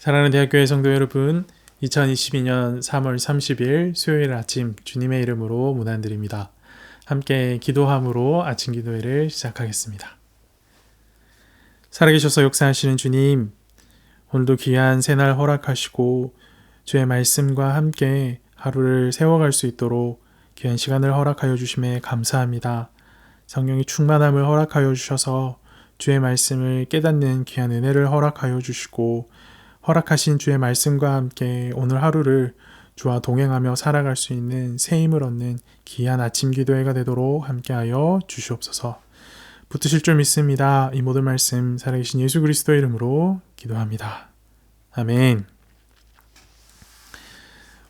사랑하는 대학교의 성도 여러분, 2022년 3월 30일 수요일 아침 주님의 이름으로 문안드립니다. 함께 기도함으로 아침 기도회를 시작하겠습니다. 살아계셔서 역사하시는 주님, 오늘도 귀한 새날 허락하시고 주의 말씀과 함께 하루를 세워갈 수 있도록 귀한 시간을 허락하여 주심에 감사합니다. 성령의 충만함을 허락하여 주셔서 주의 말씀을 깨닫는 귀한 은혜를 허락하여 주시고 허락하신 주의 말씀과 함께 오늘 하루를 주와 동행하며 살아갈 수 있는 새 힘을 얻는 귀한 아침 기도회가 되도록 함께하여 주시옵소서. 붙으실 줄 믿습니다. 이 모든 말씀 살아계신 예수 그리스도의 이름으로 기도합니다. 아멘.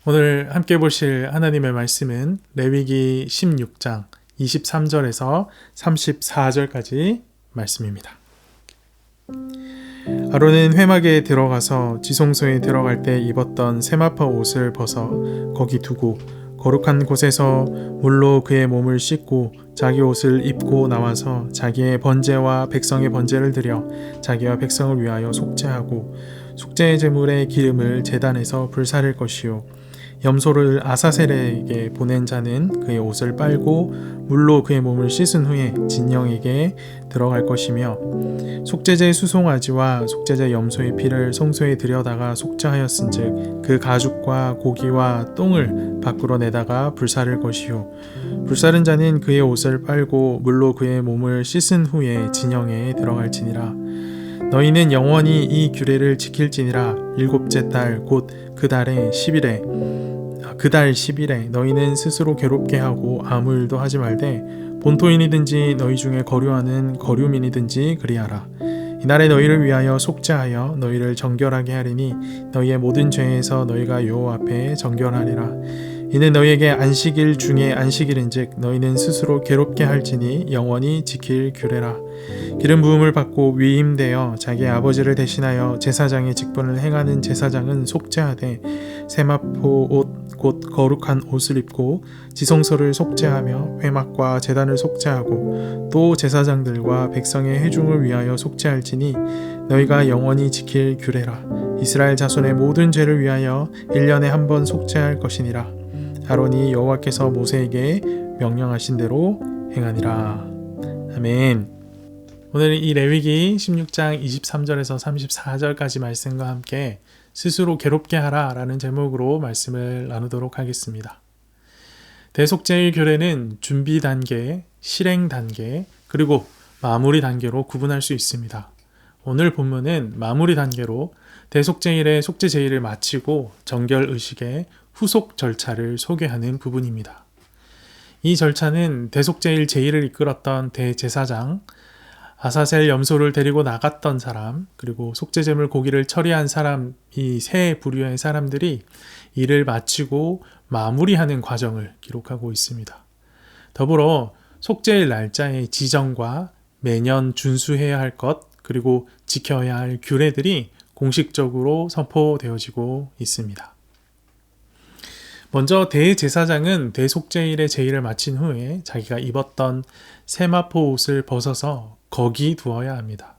오늘 함께 보실 하나님의 말씀은 레위기 16장 23절에서 34절까지 말씀입니다. 아론은 회막에 들어가서 지성소에 들어갈 때 입었던 세마포 옷을 벗어 거기 두고 거룩한 곳에서 물로 그의 몸을 씻고 자기 옷을 입고 나와서 자기의 번제와 백성의 번제를 드려 자기와 백성을 위하여 속죄하고 속죄의 제물의 기름을 제단에서 불사를 것이요 염소를 아사셀에게 보낸 자는 그의 옷을 빨고 물로 그의 몸을 씻은 후에 진영에게 들어갈 것이며 속죄제 수송아지와 속죄제 염소의 피를 성소에 들여다가 속죄하였은즉 그 가죽과 고기와 똥을 밖으로 내다가 불사를 것이요 불사른 자는 그의 옷을 빨고 물로 그의 몸을 씻은 후에 진영에 들어갈지니라. 너희는 영원히 이 규례를 지킬지니라. 일곱째 달 곧 그 달의 10일에 너희는 스스로 괴롭게 하고 아무 일도 하지 말되 본토인이든지 너희 중에 거류하는 거류민이든지 그리하라. 이날에 너희를 위하여 속죄하여 너희를 정결하게 하리니 너희의 모든 죄에서 너희가 여호와 앞에 정결하리라. 이는 너희에게 안식일 중에 안식일인즉 너희는 스스로 괴롭게 할지니 영원히 지킬 규례라. 기름 부음을 받고 위임되어 자기의 아버지를 대신하여 제사장의 직분을 행하는 제사장은 속죄하되 세마포 옷 곧 거룩한 옷을 입고 지성소를 속죄하며 회막과 제단을 속죄하고 또 제사장들과 백성의 회중을 위하여 속죄할지니 너희가 영원히 지킬 규례라. 이스라엘 자손의 모든 죄를 위하여 1년에 한 번 속죄할 것이니라. 아론이 여호와께서 모세에게 명령하신 대로 행하니라. 아멘. 오늘 이 레위기 16장 23절에서 34절까지 말씀과 함께 스스로 괴롭게 하라 라는 제목으로 말씀을 나누도록 하겠습니다. 대속죄의 규례는 준비 단계, 실행 단계, 그리고 마무리 단계로 구분할 수 있습니다. 오늘 본문은 마무리 단계로 대속죄일의 속죄제일을 마치고 정결의식의 후속 절차를 소개하는 부분입니다. 이 절차는 대속죄일 제일을 이끌었던 대제사장, 아사셀 염소를 데리고 나갔던 사람, 그리고 속죄제물 고기를 처리한 사람, 이 세 부류의 사람들이 일을 마치고 마무리하는 과정을 기록하고 있습니다. 더불어 속죄일 날짜의 지정과 매년 준수해야 할 것, 그리고 지켜야 할 규례들이 공식적으로 선포되어지고 있습니다. 먼저 대제사장은 대속죄일의 제일을 마친 후에 자기가 입었던 세마포 옷을 벗어서 거기 두어야 합니다.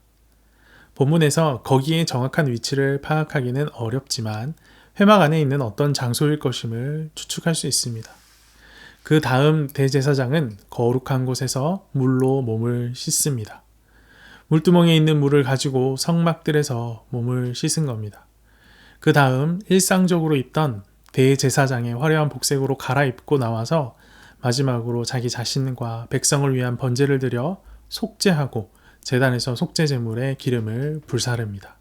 본문에서 거기의 정확한 위치를 파악하기는 어렵지만 회막 안에 있는 어떤 장소일 것임을 추측할 수 있습니다. 그 다음 대제사장은 거룩한 곳에서 물로 몸을 씻습니다. 물두멍에 있는 물을 가지고 성막들에서 몸을 씻은 겁니다. 그 다음 일상적으로 입던 대제사장의 화려한 복색으로 갈아입고 나와서 마지막으로 자기 자신과 백성을 위한 번제를 드려 속죄하고 제단에서 속죄제물에 기름을 불사릅니다.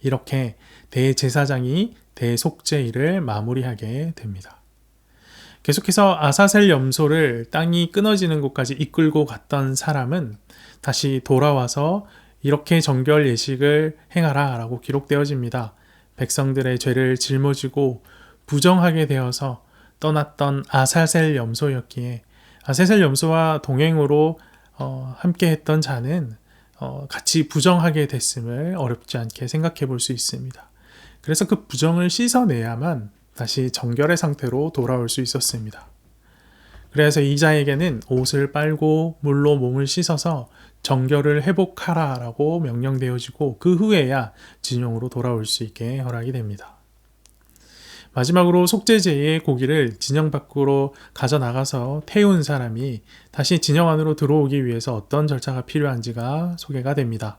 이렇게 대제사장이 대속죄일을 마무리하게 됩니다. 계속해서 아사셀 염소를 땅이 끊어지는 곳까지 이끌고 갔던 사람은 다시 돌아와서 이렇게 정결 예식을 행하라 라고 기록되어집니다. 백성들의 죄를 짊어지고 부정하게 되어서 떠났던 아사셀 염소였기에 아사셀 염소와 동행으로 함께 했던 자는 같이 부정하게 됐음을 어렵지 않게 생각해 볼 수 있습니다. 그래서 그 부정을 씻어내야만 다시 정결의 상태로 돌아올 수 있었습니다. 그래서 이 자에게는 옷을 빨고 물로 몸을 씻어서 정결을 회복하라 라고 명령되어지고 그 후에야 진영으로 돌아올 수 있게 허락이 됩니다. 마지막으로 속죄제의 고기를 진영 밖으로 가져나가서 태운 사람이 다시 진영 안으로 들어오기 위해서 어떤 절차가 필요한지가 소개가 됩니다.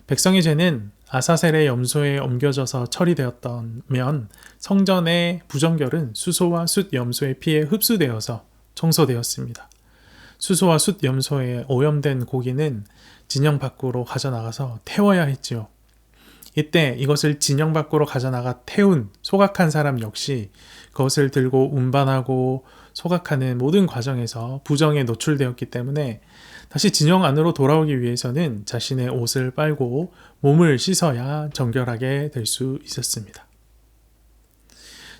백성의 죄는 아사셀의 염소에 옮겨져서 처리되었다면 성전의 부정결은 수소와 숫 염소의 피에 흡수되어서 청소되었습니다. 수소와 숫 염소에 오염된 고기는 진영 밖으로 가져나가서 태워야 했지요. 이때 이것을 진영 밖으로 가져나가 태운 소각한 사람 역시 그것을 들고 운반하고 소각하는 모든 과정에서 부정에 노출되었기 때문에 다시 진영 안으로 돌아오기 위해서는 자신의 옷을 빨고 몸을 씻어야 정결하게 될 수 있었습니다.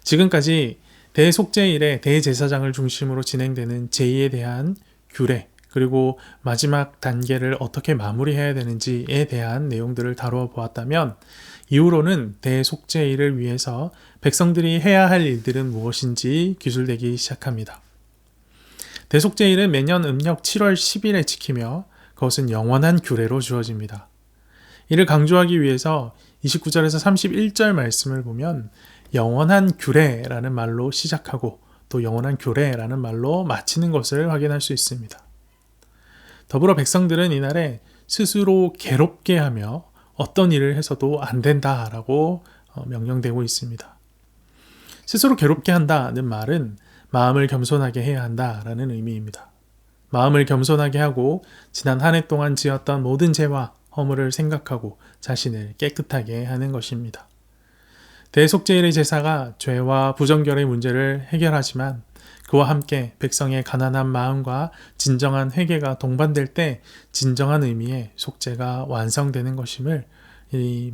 지금까지 대속죄일에 대제사장을 중심으로 진행되는 제의에 대한 규례, 그리고 마지막 단계를 어떻게 마무리해야 되는지에 대한 내용들을 다루어 보았다면, 이후로는 대속죄일을 위해서 백성들이 해야 할 일들은 무엇인지 기술되기 시작합니다. 대속죄일은 매년 음력 7월 10일에 지키며 그것은 영원한 규례로 주어집니다. 이를 강조하기 위해서 29절에서 31절 말씀을 보면 영원한 규례라는 말로 시작하고 또 영원한 규례라는 말로 마치는 것을 확인할 수 있습니다. 더불어 백성들은 이날에 스스로 괴롭게 하며 어떤 일을 해서도 안 된다라고 명령되고 있습니다. 스스로 괴롭게 한다는 말은 마음을 겸손하게 해야 한다라는 의미입니다. 마음을 겸손하게 하고 지난 한 해 동안 지었던 모든 죄와 허물을 생각하고 자신을 깨끗하게 하는 것입니다. 대속죄일의 제사가 죄와 부정결의 문제를 해결하지만 그와 함께 백성의 가난한 마음과 진정한 회개가 동반될 때 진정한 의미의 속죄가 완성되는 것임을 이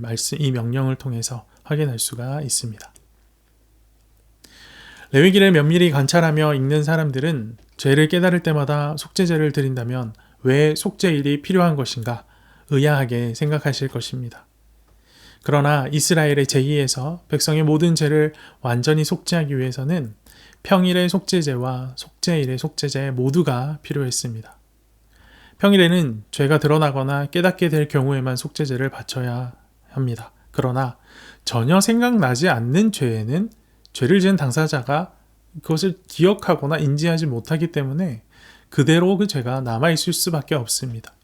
명령을 통해서 확인할 수가 있습니다. 레위기를 면밀히 관찰하며 읽는 사람들은 죄를 깨달을 때마다 속죄제를 드린다면 왜 속죄일이 필요한 것인가 의아하게 생각하실 것입니다. 그러나 이스라엘의 제2에서 백성의 모든 죄를 완전히 속죄하기 위해서는 평일의 속죄제와 속죄일의 속죄제 모두가 필요했습니다. 평일에는 죄가 드러나거나 깨닫게 될 경우에만 속죄제를 바쳐야 합니다. 그러나 전혀 생각나지 않는 죄에는 죄를 지은 당사자가 그것을 기억하거나 인지하지 못하기 때문에 그대로 그 죄가 남아있을 수밖에 없습니다.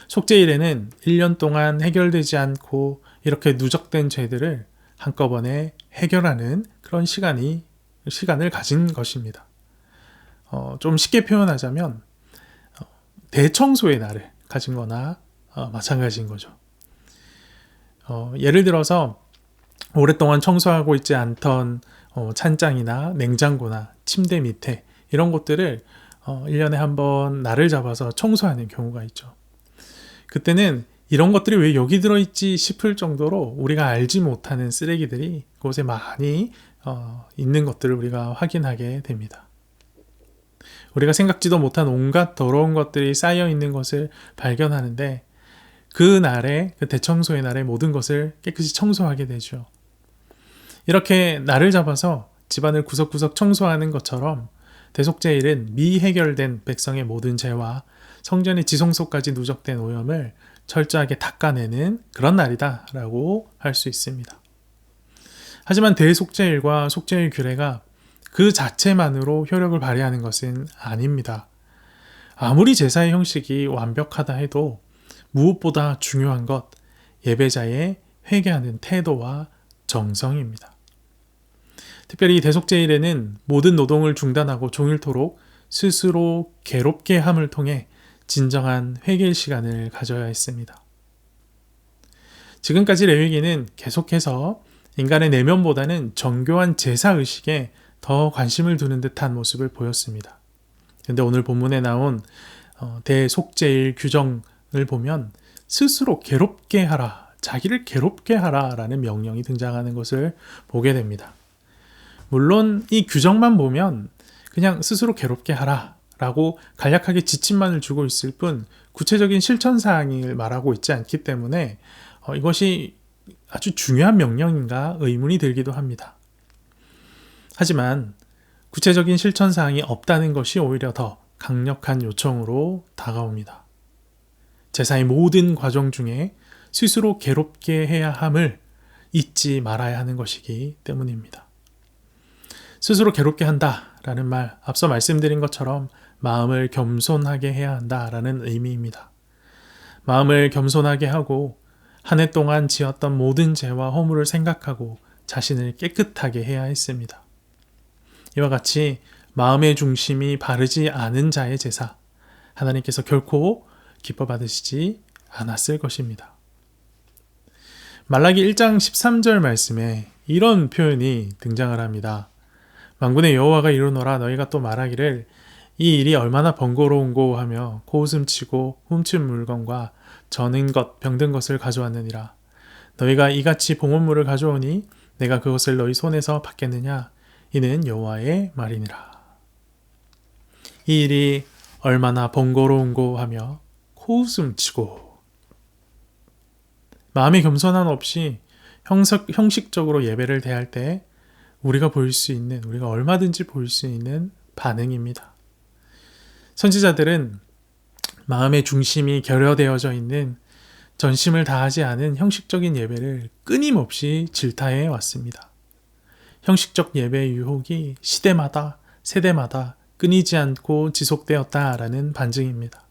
속죄일에는 1년 동안 해결되지 않고 이렇게 누적된 죄들을 한꺼번에 해결하는 그런 시간을 가진 것입니다. 좀 쉽게 표현하자면 대청소의 날을 가진 거나 마찬가지인 거죠. 예를 들어서 오랫동안 청소하고 있지 않던 찬장이나 냉장고나 침대 밑에 이런 곳들을 1년에 한 번 날을 잡아서 청소하는 경우가 있죠. 그때는 이런 것들이 왜 여기 들어있지 싶을 정도로 우리가 알지 못하는 쓰레기들이 그곳에 많이 있는 것들을 우리가 확인하게 됩니다. 우리가 생각지도 못한 온갖 더러운 것들이 쌓여 있는 것을 발견하는데 그 대청소의 날에 모든 것을 깨끗이 청소하게 되죠. 이렇게 날을 잡아서 집안을 구석구석 청소하는 것처럼 대속죄일은 미해결된 백성의 모든 죄와 성전의 지성소까지 누적된 오염을 철저하게 닦아내는 그런 날이다라고 할 수 있습니다. 하지만 대속죄일과 속죄일 규례가 그 자체만으로 효력을 발휘하는 것은 아닙니다. 아무리 제사의 형식이 완벽하다 해도 무엇보다 중요한 것, 예배자의 회개하는 태도와 정성입니다. 특별히 대속죄일에는 모든 노동을 중단하고 종일토록 스스로 괴롭게 함을 통해 진정한 회개의 시간을 가져야 했습니다. 지금까지 레위기는 계속해서 인간의 내면보다는 정교한 제사의식에 더 관심을 두는 듯한 모습을 보였습니다. 그런데 오늘 본문에 나온 대속죄일 규정을 보면 스스로 괴롭게 하라, 자기를 괴롭게 하라 라는 명령이 등장하는 것을 보게 됩니다. 물론 이 규정만 보면 그냥 스스로 괴롭게 하라 라고 간략하게 지침만을 주고 있을 뿐 구체적인 실천사항을 말하고 있지 않기 때문에 이것이 아주 중요한 명령인가 의문이 들기도 합니다. 하지만 구체적인 실천사항이 없다는 것이 오히려 더 강력한 요청으로 다가옵니다. 제사의 모든 과정 중에 스스로 괴롭게 해야 함을 잊지 말아야 하는 것이기 때문입니다. 스스로 괴롭게 한다라는 말, 앞서 말씀드린 것처럼 마음을 겸손하게 해야 한다라는 의미입니다. 마음을 겸손하게 하고 한 해 동안 지었던 모든 죄와 허물을 생각하고 자신을 깨끗하게 해야 했습니다. 이와 같이 마음의 중심이 바르지 않은 자의 제사, 하나님께서 결코 기뻐 받으시지 않았을 것입니다. 말라기 1장 13절 말씀에 이런 표현이 등장을 합니다. 만군의 여호와가 이르노라 너희가 또 말하기를 이 일이 얼마나 번거로운고 하며 코웃음치고 훔친 물건과 저는 것 병든 것을 가져왔느니라. 너희가 이같이 봉헌물을 가져오니 내가 그것을 너희 손에서 받겠느냐? 이는 여호와의 말이니라. 이 일이 얼마나 번거로운고 하며 코웃음 치고 마음의 겸손함 없이 형식적으로 예배를 대할 때 우리가 얼마든지 보일 수 있는 반응입니다. 선지자들은 마음의 중심이 결여되어져 있는 전심을 다하지 않은 형식적인 예배를 끊임없이 질타해 왔습니다. 형식적 예배의 유혹이 시대마다, 세대마다 끊이지 않고 지속되었다라는 반증입니다.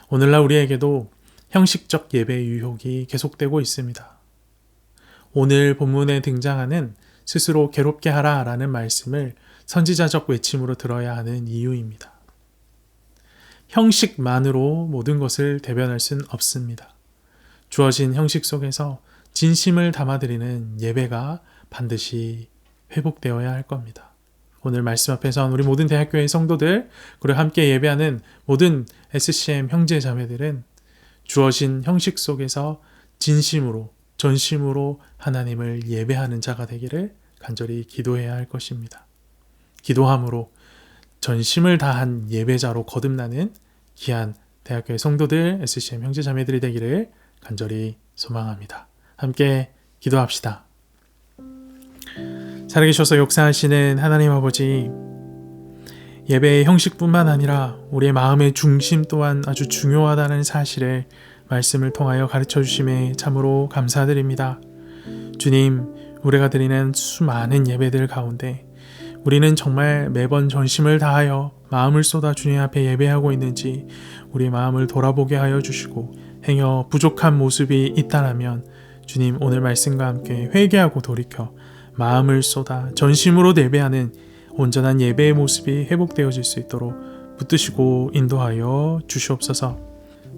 오늘날 우리에게도 형식적 예배의 유혹이 계속되고 있습니다. 오늘 본문에 등장하는 스스로 괴롭게 하라라는 말씀을 선지자적 외침으로 들어야 하는 이유입니다. 형식만으로 모든 것을 대변할 순 없습니다. 주어진 형식 속에서 진심을 담아드리는 예배가 반드시 회복되어야 할 겁니다. 오늘 말씀 앞에선 우리 모든 대학교의 성도들, 그리고 함께 예배하는 모든 SCM 형제 자매들은 주어진 형식 속에서 진심으로, 전심으로 하나님을 예배하는 자가 되기를 간절히 기도해야 할 것입니다. 기도함으로 전심을 다한 예배자로 거듭나는 귀한 대학교의 성도들, SCM 형제 자매들이 되기를 간절히 소망합니다. 함께 기도합시다. 살아계셔서 역사하시는 하나님 아버지, 예배의 형식뿐만 아니라 우리의 마음의 중심 또한 아주 중요하다는 사실을 말씀을 통하여 가르쳐 주심에 참으로 감사드립니다. 주님, 우리가 드리는 수많은 예배들 가운데 우리는 정말 매번 전심을 다하여 마음을 쏟아 주님 앞에 예배하고 있는지 우리의 마음을 돌아보게 하여 주시고 행여 부족한 모습이 있다라면 주님, 오늘 말씀과 함께 회개하고 돌이켜 마음을 쏟아 전심으로 예배하는 온전한 예배의 모습이 회복되어질 수 있도록 붙드시고 인도하여 주시옵소서.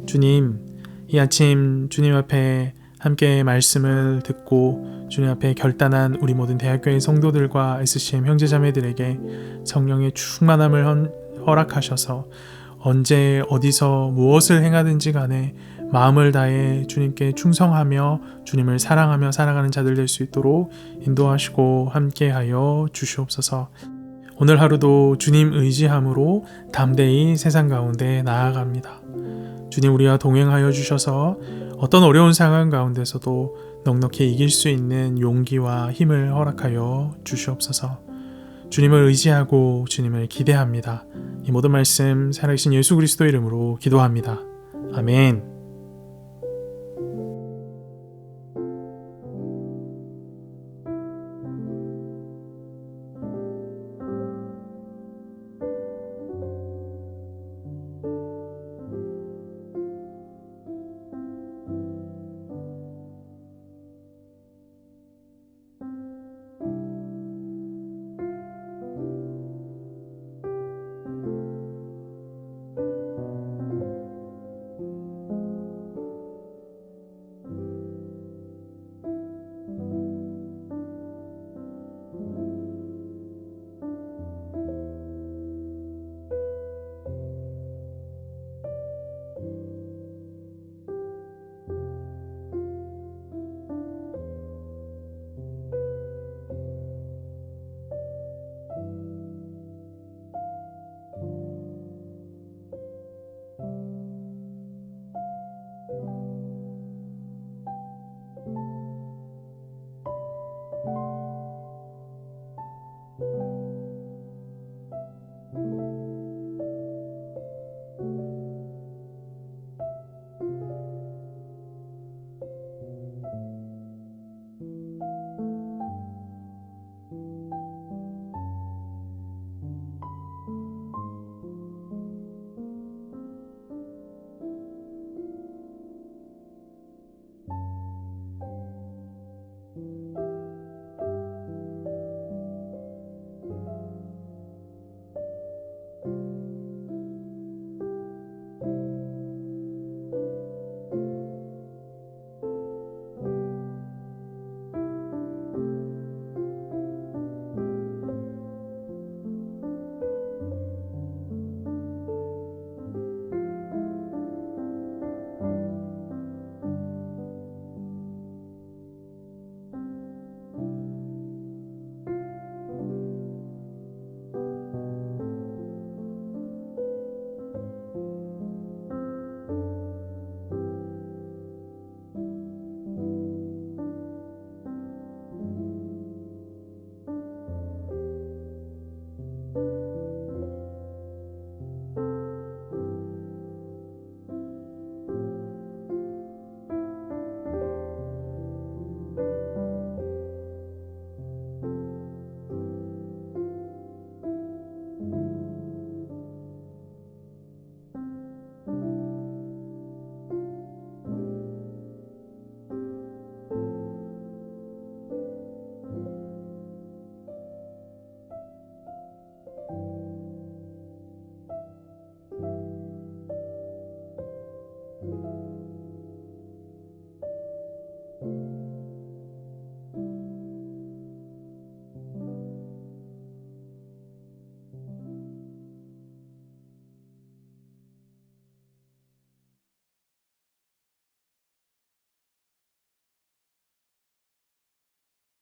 주님, 이 아침 주님 앞에 함께 말씀을 듣고 주님 앞에 결단한 우리 모든 대학교의 성도들과 SCM 형제자매들에게 성령의 충만함을 허락하셔서 언제 어디서 무엇을 행하든지 간에 마음을 다해 주님께 충성하며 주님을 사랑하며 살아가는 자들 될 수 있도록 인도하시고 함께하여 주시옵소서. 오늘 하루도 주님 의지함으로 담대히 세상 가운데 나아갑니다. 주님, 우리와 동행하여 주셔서 어떤 어려운 상황 가운데서도 넉넉히 이길 수 있는 용기와 힘을 허락하여 주시옵소서. 주님을 의지하고 주님을 기대합니다. 이 모든 말씀 살아계신 예수 그리스도 이름으로 기도합니다. 아멘.